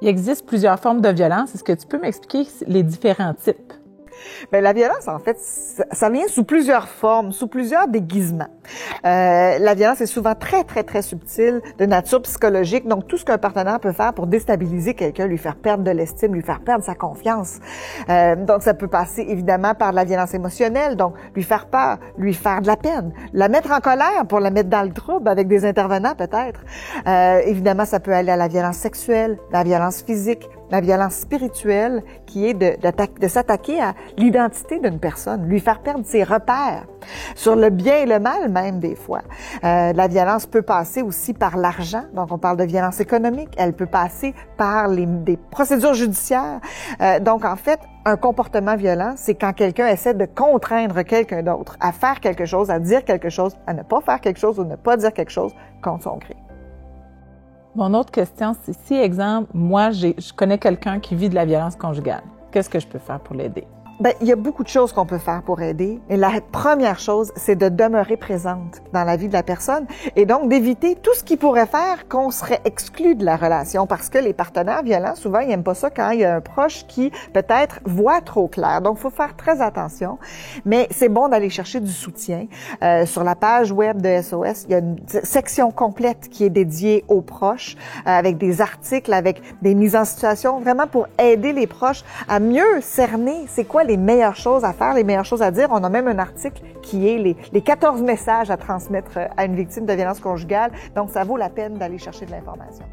Il existe plusieurs formes de violence. Est-ce que tu peux m'expliquer les différents types? Bien, la violence, en fait, ça vient sous plusieurs formes, sous plusieurs déguisements. La violence est souvent très, très, très subtile, de nature psychologique. Donc, tout ce qu'un partenaire peut faire pour déstabiliser quelqu'un, lui faire perdre de l'estime, lui faire perdre sa confiance. Donc, ça peut passer, évidemment, par la violence émotionnelle. Donc, lui faire peur, lui faire de la peine, la mettre en colère pour la mettre dans le trouble avec des intervenants, peut-être. Évidemment, ça peut aller à la violence sexuelle, la violence physique, la violence spirituelle, qui est de s'attaquer à l'identité d'une personne, lui faire perdre ses repères, sur le bien et le mal même des fois. La violence peut passer aussi par l'argent, donc on parle de violence économique, elle peut passer par des procédures judiciaires. Donc en fait, un comportement violent, c'est quand quelqu'un essaie de contraindre quelqu'un d'autre à faire quelque chose, à dire quelque chose, à ne pas faire quelque chose ou ne pas dire quelque chose contre son gré. Mon autre question, c'est si, exemple, moi, je connais quelqu'un qui vit de la violence conjugale, qu'est-ce que je peux faire pour l'aider? Bien, il y a beaucoup de choses qu'on peut faire pour aider. Et la première chose, c'est de demeurer présente dans la vie de la personne et donc d'éviter tout ce qui pourrait faire qu'on serait exclu de la relation parce que les partenaires violents, souvent, ils n'aiment pas ça quand il y a un proche qui, peut-être, voit trop clair. Donc, il faut faire très attention. Mais c'est bon d'aller chercher du soutien. Sur la page web de SOS, il y a une section complète qui est dédiée aux proches avec des articles, avec des mises en situation, vraiment pour aider les proches à mieux cerner c'est quoi les meilleures choses à faire, les meilleures choses à dire. On a même un article qui est les 14 messages à transmettre à une victime de violence conjugale. Donc, ça vaut la peine d'aller chercher de l'information.